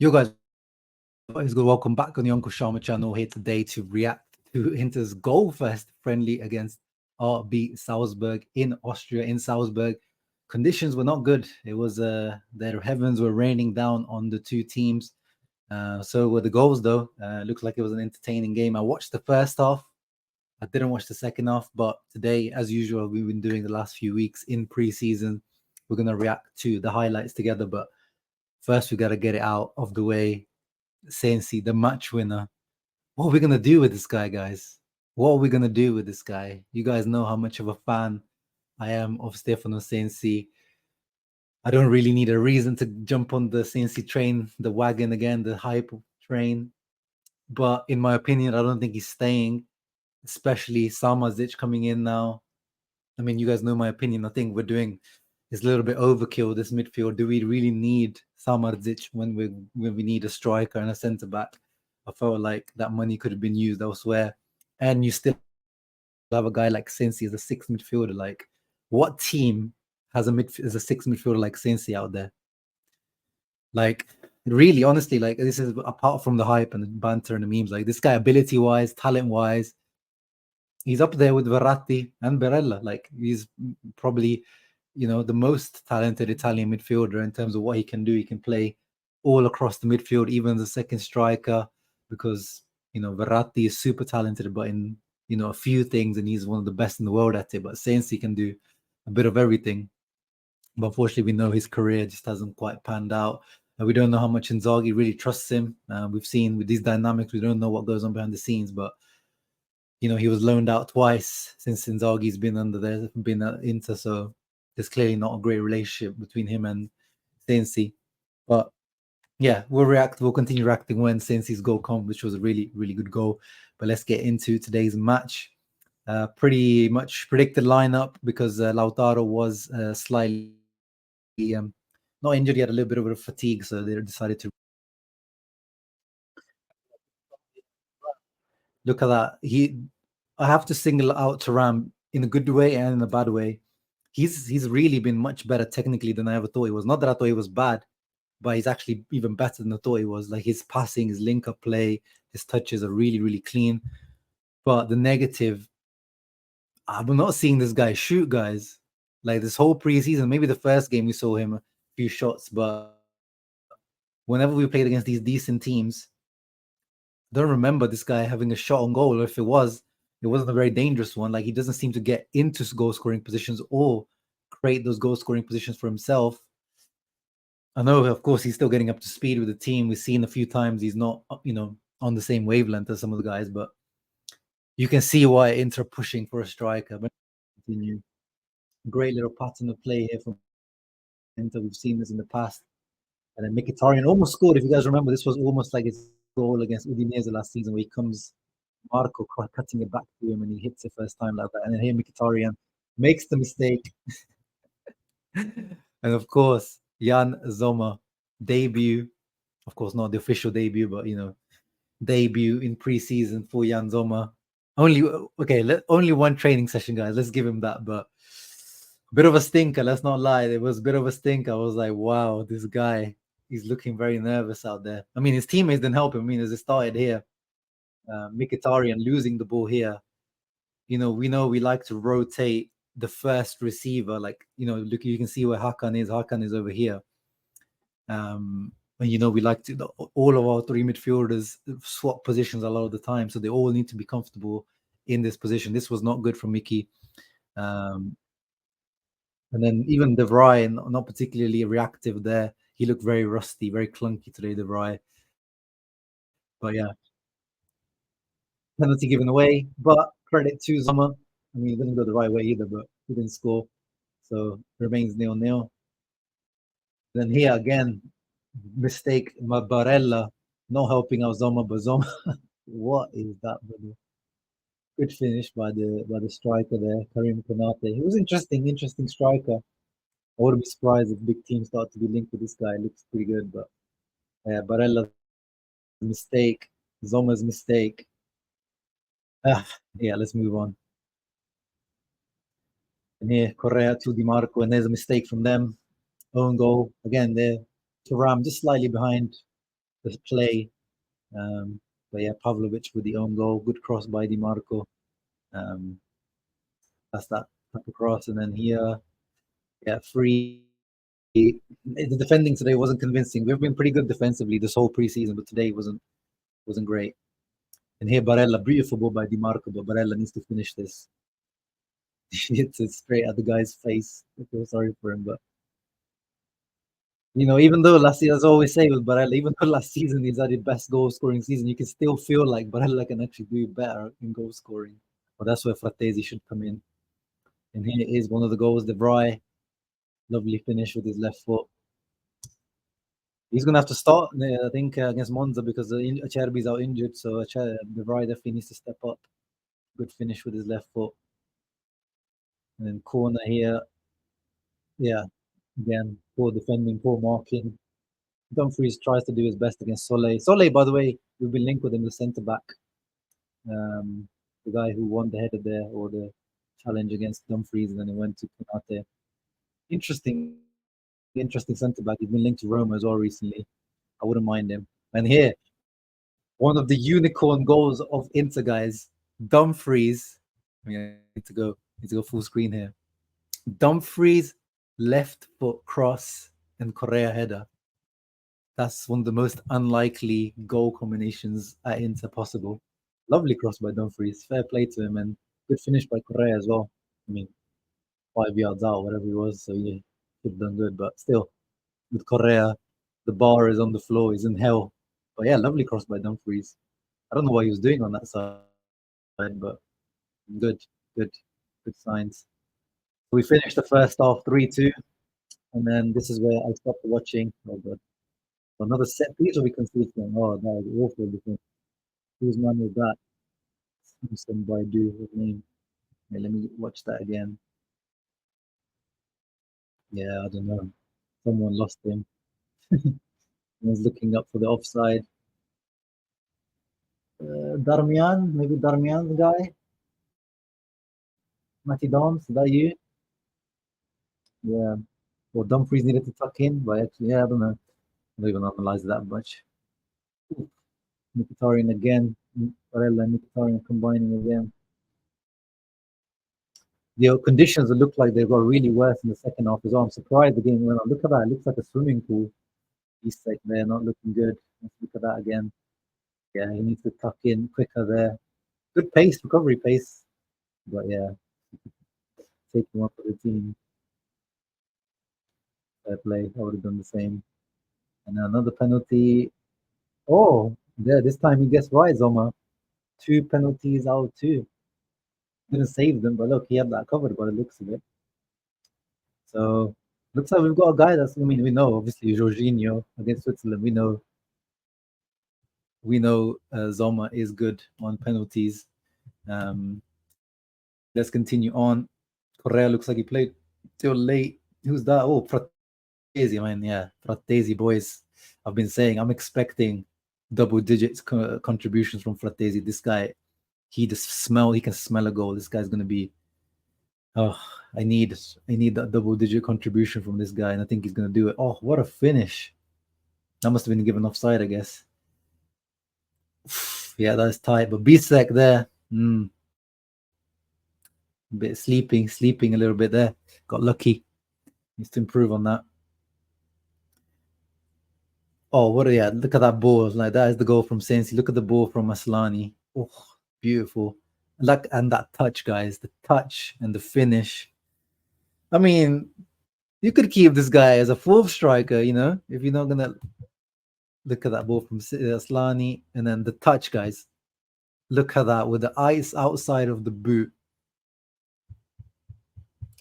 You guys, what is good? Welcome back on the Uncle Sharma channel here today to react to Inter's goal first friendly against RB Salzburg in Austria. In Salzburg, conditions were not good. It was their heavens were raining down on the two teams. So were the goals though. Looked like it was an entertaining game. I watched the first half. I didn't watch the second half, but today, as usual, we've been doing the last few weeks in preseason. We're gonna react to the highlights together, but first we gotta get it out of the way. Sensi, the match winner. What are we gonna do with this guy, guys? What are we gonna do with this guy? You guys know how much of a fan I am of Stefano Sensi. I don't really need a reason to jump on the Sensi train, the wagon again, the hype train. But in my opinion, I don't think he's staying, especially Samazic coming in now. I mean, you guys know my opinion. I think we're doing is a little bit overkill this midfield. Do we really need Samardzic when we need a striker and a centre back? I felt like that money could have been used elsewhere. And you still have a guy like Sensi as a sixth midfielder. Like, what team has a sixth midfielder like Sensi out there? Like, really, honestly, like this is apart from the hype and the banter and the memes. Like this guy, ability wise, talent wise, he's up there with Verratti and Barella. Like he's probably, the most talented Italian midfielder in terms of what he can do. He can play all across the midfield, even as a second striker, because Verratti is super talented, but in a few things, and he's one of the best in the world at it. But Sensi can do a bit of everything. But unfortunately, we know his career just hasn't quite panned out. And we don't know how much Inzaghi really trusts him. We've seen with these dynamics, we don't know what goes on behind the scenes, but he was loaned out twice since Inzaghi's been at Inter, so there's clearly not a great relationship between him and Sensi. But yeah, we'll continue reacting when Sensi's goal comes, which was a really, really good goal. But let's get into today's match. Pretty much predicted lineup because Lautaro was slightly not injured, he had a little bit of a fatigue, so they decided to look at that. I have to single out Turam in a good way and in a bad way. He's really been much better technically than I ever thought he was. Not that I thought he was bad, but he's actually even better than I thought he was. Like his passing, his link-up play, his touches are really, really clean. But the negative, I'm not seeing this guy shoot, guys. Like this whole preseason, maybe the first game we saw him a few shots, but whenever we played against these decent teams, I don't remember this guy having a shot on goal, or if it wasn't a very dangerous one. Like he doesn't seem to get into goal scoring positions or create those goal scoring positions for himself. I know, of course, he's still getting up to speed with the team. We've seen a few times he's not, on the same wavelength as some of the guys, but you can see why Inter pushing for a striker. But continue. Great little pattern of play here from Inter. We've seen this in the past. And then Mkhitaryan almost scored. If you guys remember, this was almost like his goal against Udinese last season, where he comes Marco cutting it back to him and he hits it first time like that. And then here Mkhitaryan makes the mistake. And of course, Jan Sommer debut. Of course, not the official debut, but debut in preseason for Jan Sommer. Only one training session, guys. Let's give him that. But a bit of a stinker, let's not lie. It was a bit of a stinker. I was like, wow, this guy, he's looking very nervous out there. I mean, his teammates didn't help him. I mean, as it started here, Mkhitaryan losing the ball here. We know we like to rotate the first receiver. Like, look, you can see where Hakan is. Hakan is over here. And we like to all of our three midfielders swap positions a lot of the time, so they all need to be comfortable in this position. This was not good for Mickey. And then even De Vrij, not particularly reactive there. He looked very rusty, very clunky today, De Vrij. But yeah, penalty given away. But credit to Sommer. I mean, it didn't go the right way either, but he didn't score. So remains 0-0. Then here again, mistake, Barella not helping out Sommer, but Sommer, what is that, brother? Good finish by the striker there, Karim Konate. He was interesting striker. I wouldn't be surprised if big teams start to be linked with this guy. It looks pretty good, but Barella's mistake, Sommer's mistake. Yeah, let's move on. And here, Correa to Di Marco, and there's a mistake from them. Own goal again there. Thuram just slightly behind. the play. But yeah, Pavlovic with the own goal. Good cross by Di Marco. Um, that's that type of cross. And then here, yeah, free. The defending today wasn't convincing. We've been pretty good defensively this whole preseason, but today wasn't great. And here Barella, beautiful ball by Di Marco, but Barella needs to finish this. It's it straight at the guy's face. I feel sorry for him, but even though last season, as I always say with Barella, even though last season he's had the best goal scoring season, you can still feel like Barella can actually do better in goal scoring. But that's where Frattesi should come in. And here is one of the goals, De Vrij. Lovely finish with his left foot. He's going to have to start, I think, against Monza because Acerbi's out injured. So De Vrij definitely needs to step up. Good finish with his left foot. And then corner here. Yeah, again, poor defending, poor marking. Dumfries tries to do his best against Soleil. Soleil, by the way, we've been linked with him, the centre back. The guy who won the header there or the challenge against Dumfries, and then he went to Konate. Interesting centre back. He's been linked to Roma as well recently. I wouldn't mind him. And here, one of the unicorn goals of Inter, guys. Dumfries. I need to go full screen here. Dumfries left foot cross and Correa header. That's one of the most unlikely goal combinations at Inter possible. Lovely cross by Dumfries. Fair play to him and good finish by Correa as well. I mean, 5 yards out, whatever it was. So yeah, should have done good. But still, with Correa, the bar is on the floor. He's in hell. But yeah, lovely cross by Dumfries. I don't know what he was doing on that side, but good signs. We finished the first half 3-2. And then this is where I stopped watching. Oh, God. Another set piece or we conceded one. Oh, that was awful. Whose man was that? Some Baidu, his name. Okay, let me watch that again. Yeah, I don't know. Someone lost him. Someone's looking up for the offside. Darmian, maybe Darmian guy. Matty Doms, is that you? Yeah. Well, Dumfries needed to tuck in, but actually, yeah, I don't know. I don't even analyze that much. Mkhitaryan again. Barella and Mkhitaryan combining again. The conditions look like they got really worse in the second half as well. I'm surprised the game went on. Look at that. It looks like a swimming pool. East Side there, not looking good. Let's look at that again. Yeah, he needs to tuck in quicker there. Good pace, recovery pace. But yeah, taking one for the team. Fair play. I would have done the same. And another penalty. Oh, yeah, this time he gets right, Zoma. 2 penalties out, too. Didn't save them, but look, he had that covered by the looks of it. So, looks like we've got a guy that's, I mean, we know, obviously, Jorginho against Switzerland. We know Zoma is good on penalties. Let's continue on. Correa looks like he played till late. Who's that? Oh, Frattesi, man. Yeah, Frattesi, boys. I've been saying I'm expecting double digits contributions from Frattesi. This guy, he can smell a goal. This guy's going to be, oh, I need that double digit contribution from this guy, and I think he's going to do it. Oh, what a finish. That must have been given offside, I guess. Yeah, that's tight. But Bisek there, a bit sleeping a little bit there. Got lucky. Needs to improve on that. Oh, look at that ball. Like, that is the goal from Sensi. Look at the ball from Aslani. Oh, beautiful. And that touch, guys. The touch and the finish. I mean, you could keep this guy as a fourth striker, if you're not going to look at that ball from Aslani. And then the touch, guys. Look at that with the ice outside of the boot.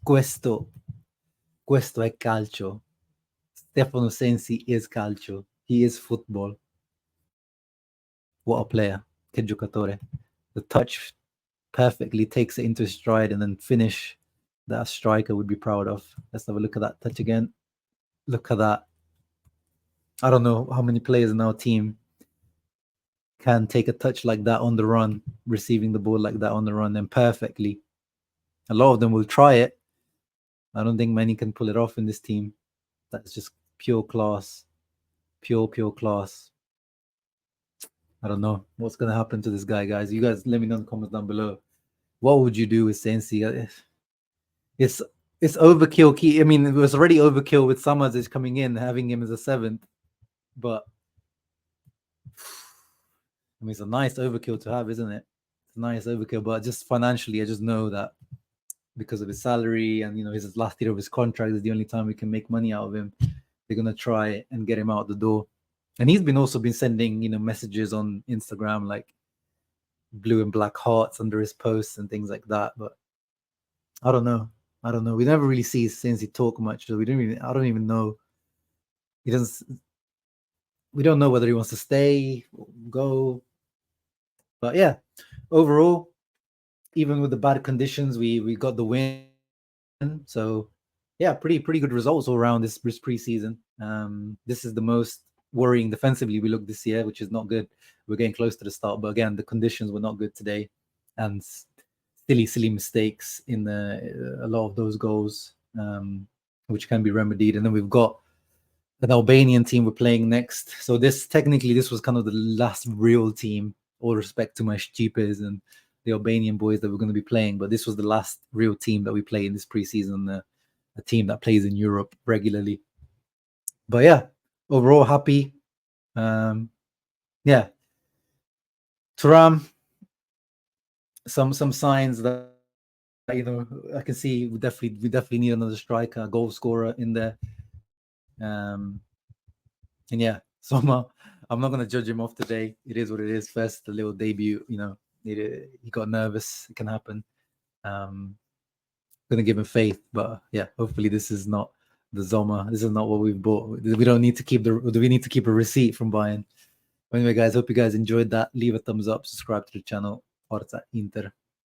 Questo è calcio. Stefano Sensi is calcio. He is football. What a player. Che giocatore. The touch perfectly takes it into his stride and then finish that a striker would be proud of. Let's have a look at that touch again. Look at that. I don't know how many players in our team can take a touch like that on the run, receiving the ball like that on the run, and perfectly. A lot of them will try it. I don't think many can pull it off in this team. That's just pure class. Pure class. I don't know what's gonna happen to this guy, guys. You guys let me know in the comments down below. What would you do with Sensi? It's it's overkill. I mean, it was already overkill with Summers is coming in, having him as a seventh, but I mean, it's a nice overkill to have, isn't it? It's a nice overkill, but just financially, I just know that because of his salary and his last year of his contract is the only time we can make money out of him. They're gonna try and get him out the door, and he's been also been sending messages on Instagram like blue and black hearts under his posts and things like that. But I don't know. We never really see Sensi talk much. So I don't even know. He doesn't. We don't know whether he wants to stay, go. But yeah, overall, even with the bad conditions, we got the win. So yeah, pretty good results all around this preseason. This is the most worrying defensively we look this year, which is not good. We're getting close to the start, but again, the conditions were not good today, and silly mistakes in a lot of those goals, which can be remedied. And then we've got an Albanian team we're playing next. So this was kind of the last real team. All respect to my Stupes and the Albanian boys that we're going to be playing, but this was the last real team that we play in this preseason. A team that plays in Europe regularly. But yeah, overall happy. Yeah, Thuram. Some signs that I can see we definitely need another striker, a goal scorer in there. And yeah, Soma, I'm not gonna judge him off today. It is what it is. First, the little debut, he got nervous. It can happen. Gonna give him faith, but yeah, hopefully this is not the Zoma. This is not what we've bought. We don't need to keep do we need to keep a receipt from buying? But anyway, guys, hope you guys enjoyed that. Leave a thumbs up, subscribe to the channel. Forza Inter.